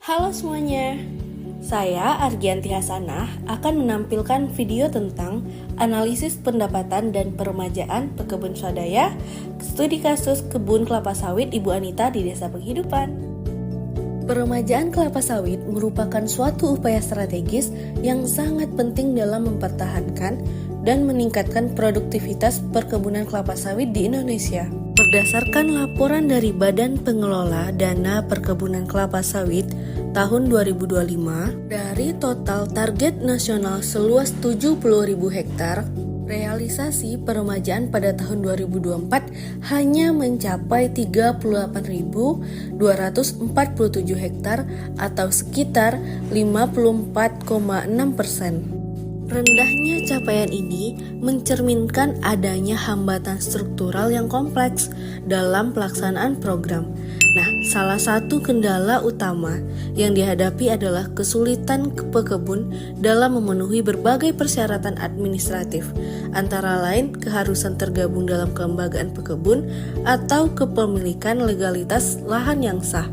Halo semuanya, saya Argianti Hasanah akan menampilkan video tentang analisis pendapatan dan peremajaan pekebun swadaya, studi kasus kebun kelapa sawit Ibu Anita di Desa Penghidupan. Peremajaan kelapa sawit merupakan suatu upaya strategis yang sangat penting dalam mempertahankan dan meningkatkan produktivitas perkebunan kelapa sawit di Indonesia. Berdasarkan laporan dari Badan Pengelola Dana Perkebunan Kelapa Sawit tahun 2025, dari total target nasional seluas 70.000 hektar, realisasi peremajaan pada tahun 2024 hanya mencapai 38.247 hektar atau sekitar 54,6%. Rendahnya capaian ini mencerminkan adanya hambatan struktural yang kompleks dalam pelaksanaan program. Nah, salah satu kendala utama yang dihadapi adalah kesulitan pekebun dalam memenuhi berbagai persyaratan administratif, antara lain keharusan tergabung dalam kelembagaan pekebun atau kepemilikan legalitas lahan yang sah,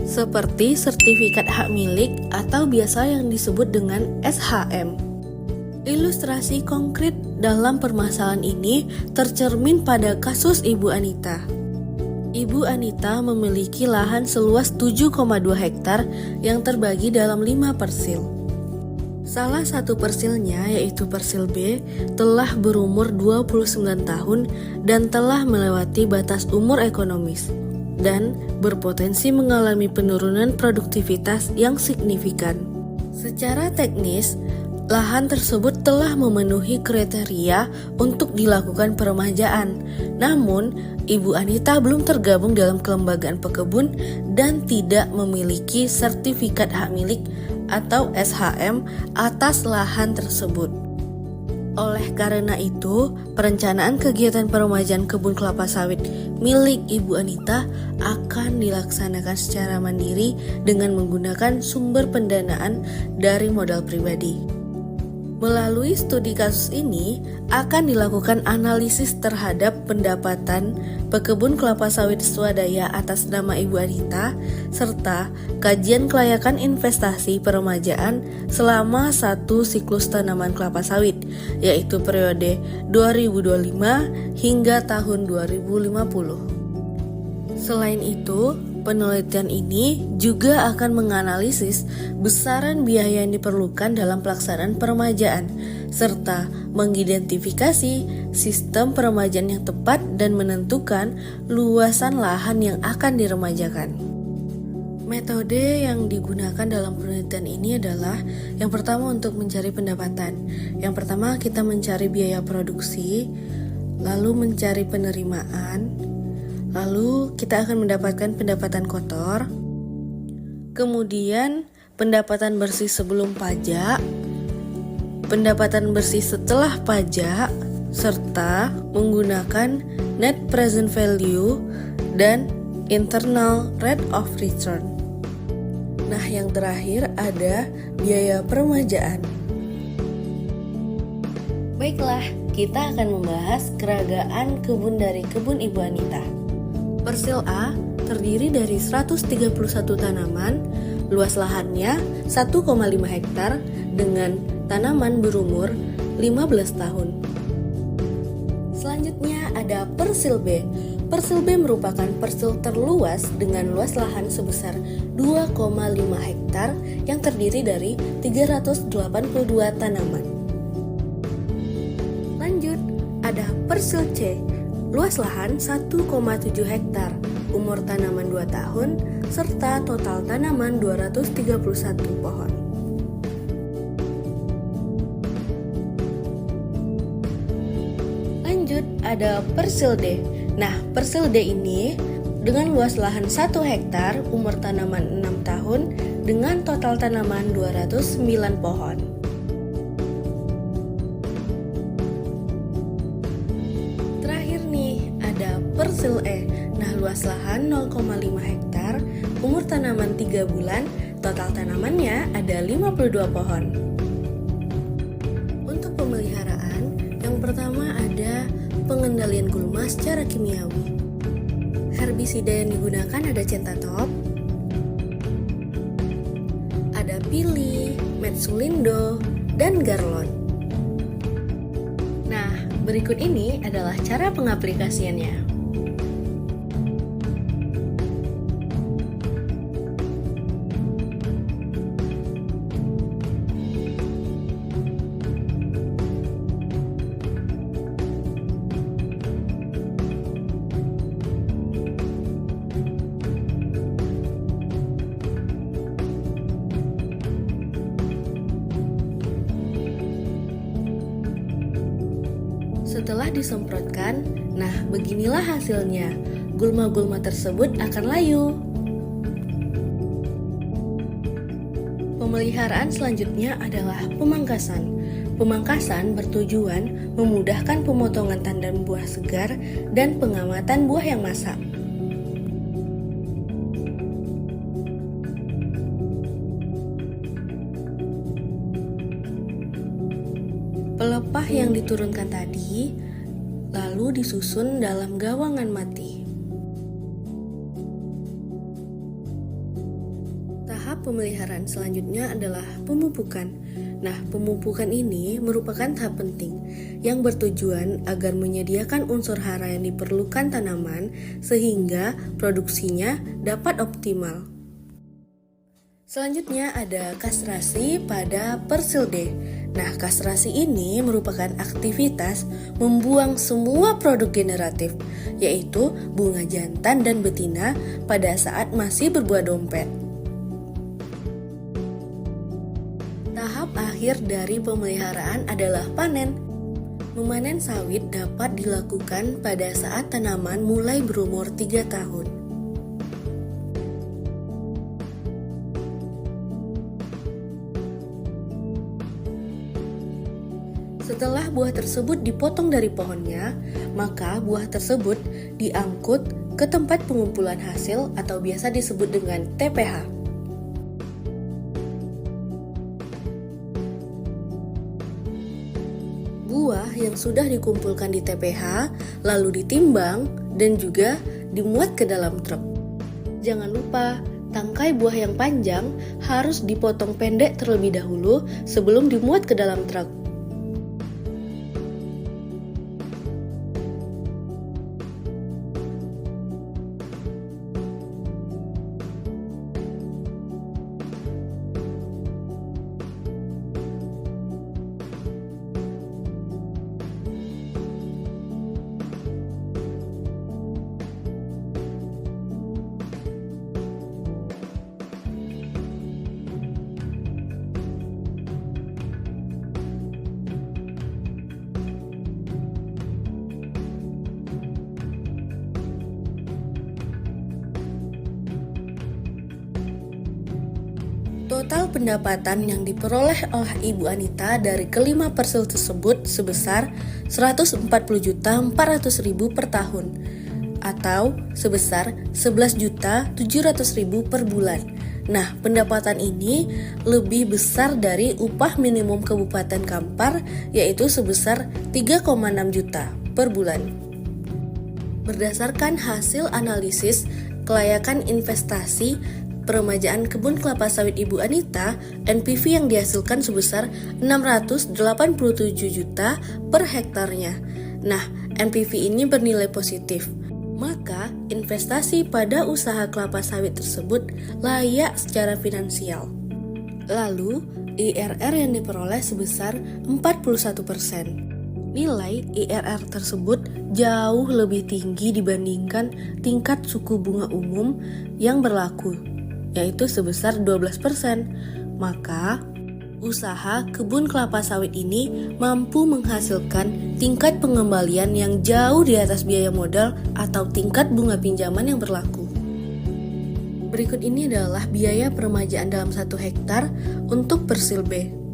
seperti sertifikat hak milik atau biasa yang disebut dengan SHM. Ilustrasi konkret dalam permasalahan ini tercermin pada kasus Ibu Anita. Ibu Anita memiliki lahan seluas 7,2 hektar yang terbagi dalam 5 persil. Salah satu persilnya, yaitu persil B, telah berumur 29 tahun dan telah melewati batas umur ekonomis dan berpotensi mengalami penurunan produktivitas yang signifikan. Secara teknis, lahan tersebut telah memenuhi kriteria untuk dilakukan peremajaan. Namun, Ibu Anita belum tergabung dalam kelembagaan pekebun dan tidak memiliki sertifikat hak milik atau SHM atas lahan tersebut. Oleh karena itu, perencanaan kegiatan peremajaan kebun kelapa sawit milik Ibu Anita akan dilaksanakan secara mandiri dengan menggunakan sumber pendanaan dari modal pribadi. Melalui studi kasus ini, akan dilakukan analisis terhadap pendapatan pekebun kelapa sawit swadaya atas nama Ibu Anita, serta kajian kelayakan investasi peremajaan selama satu siklus tanaman kelapa sawit, yaitu periode 2025 hingga tahun 2050. Selain itu, penelitian ini juga akan menganalisis besaran biaya yang diperlukan dalam pelaksanaan peremajaan, serta mengidentifikasi sistem peremajaan yang tepat dan menentukan luasan lahan yang akan diremajakan. Metode yang digunakan dalam penelitian ini adalah yang pertama untuk mencari pendapatan. Yang pertama kita mencari biaya produksi, lalu mencari penerimaan, lalu kita akan mendapatkan pendapatan kotor, kemudian pendapatan bersih sebelum pajak, pendapatan bersih setelah pajak, serta menggunakan net present value dan internal rate of return. Nah, yang terakhir ada biaya peremajaan. Baiklah, kita akan membahas keragaan kebun dari kebun Ibu Anita. Persil A terdiri dari 131 tanaman, luas lahannya 1,5 hektar dengan tanaman berumur 15 tahun. Selanjutnya ada persil B. Persil B merupakan persil terluas dengan luas lahan sebesar 2,5 hektar yang terdiri dari 382 tanaman. Lanjut, ada persil C. Luas lahan 1,7 hektar, umur tanaman 2 tahun, serta total tanaman 231 pohon. Lanjut, ada persil D. Nah, persil D ini dengan luas lahan 1 hektar, umur tanaman 6 tahun, dengan total tanaman 209 pohon. Persil E. Nah, luas lahan 0,5 hektar, umur tanaman 3 bulan, total tanamannya ada 52 pohon. Untuk pemeliharaan, yang pertama ada pengendalian gulma secara kimiawi. Herbisida yang digunakan ada Centatop, ada Pili, Metsulindo, dan Garlon. Nah, berikut ini adalah cara pengaplikasiannya. Setelah disemprotkan, nah beginilah hasilnya. Gulma-gulma tersebut akan layu. Pemeliharaan selanjutnya adalah pemangkasan. Pemangkasan bertujuan memudahkan pemotongan tandan buah segar dan pengamatan buah yang masak. Pelepah yang diturunkan tadi lalu disusun dalam gawangan mati. Tahap pemeliharaan selanjutnya adalah pemupukan. Nah, pemupukan ini merupakan tahap penting yang bertujuan agar menyediakan unsur hara yang diperlukan tanaman sehingga produksinya dapat optimal. Selanjutnya ada kastrasi pada Persilde. Nah, kastrasi ini merupakan aktivitas membuang semua produk generatif, yaitu bunga jantan dan betina pada saat masih berbuah dompet. Tahap akhir dari pemeliharaan adalah panen. Memanen sawit dapat dilakukan pada saat tanaman mulai berumur 3 tahun. Setelah buah tersebut dipotong dari pohonnya, maka buah tersebut diangkut ke tempat pengumpulan hasil atau biasa disebut dengan TPH. Buah yang sudah dikumpulkan di TPH lalu ditimbang dan juga dimuat ke dalam truk. Jangan lupa, tangkai buah yang panjang harus dipotong pendek terlebih dahulu sebelum dimuat ke dalam truk. Total pendapatan yang diperoleh oleh Ibu Anita dari kelima persil tersebut sebesar Rp140.400.000 per tahun atau sebesar Rp11.700.000 per bulan. Nah, pendapatan ini lebih besar dari upah minimum Kabupaten Kampar yaitu sebesar 3,6 juta per bulan. Berdasarkan hasil analisis kelayakan investasi peremajaan kebun kelapa sawit Ibu Anita, NPV yang dihasilkan sebesar 687 juta per hektarnya. Nah, NPV ini bernilai positif. Maka, investasi pada usaha kelapa sawit tersebut layak secara finansial. Lalu, IRR yang diperoleh sebesar 41%. Nilai IRR tersebut jauh lebih tinggi dibandingkan tingkat suku bunga umum yang berlaku, yaitu sebesar 12%. Maka, usaha kebun kelapa sawit ini mampu menghasilkan tingkat pengembalian yang jauh di atas biaya modal atau tingkat bunga pinjaman yang berlaku. Berikut ini adalah biaya peremajaan dalam 1 hektar untuk persil B.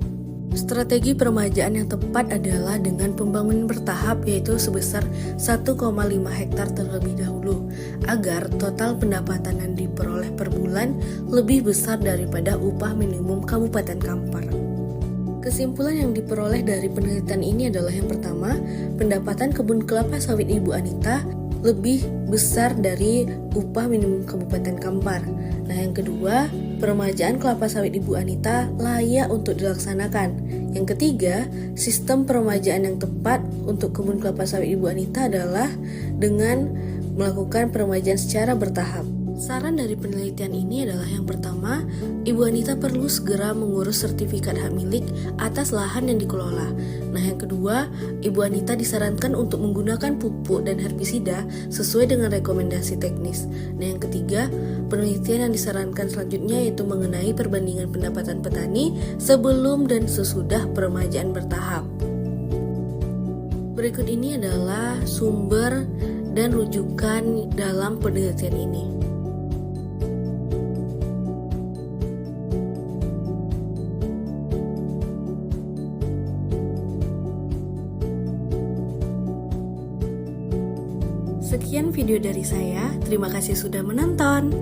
Strategi peremajaan yang tepat adalah dengan pembangunan bertahap yaitu sebesar 1,5 hektar terlebih dahulu agar total pendapatan yang diperoleh per bulan lebih besar daripada upah minimum Kabupaten Kampar. Kesimpulan yang diperoleh dari penelitian ini adalah yang pertama, pendapatan kebun kelapa sawit Ibu Anita lebih besar dari upah minimum Kabupaten Kampar. Nah, yang kedua, peremajaan kelapa sawit Ibu Anita layak untuk dilaksanakan. Yang ketiga, sistem peremajaan yang tepat untuk kebun kelapa sawit Ibu Anita adalah dengan melakukan peremajaan secara bertahap. Saran dari penelitian ini adalah yang pertama, Ibu Anita perlu segera mengurus sertifikat hak milik atas lahan yang dikelola. Nah, yang kedua, Ibu Anita disarankan untuk menggunakan pupuk dan herbisida sesuai dengan rekomendasi teknis. Nah, yang ketiga, penelitian yang disarankan selanjutnya yaitu mengenai perbandingan pendapatan petani sebelum dan sesudah peremajaan bertahap. Berikut ini adalah sumber dan rujukan dalam penelitian ini. Sekian video dari saya, terima kasih sudah menonton.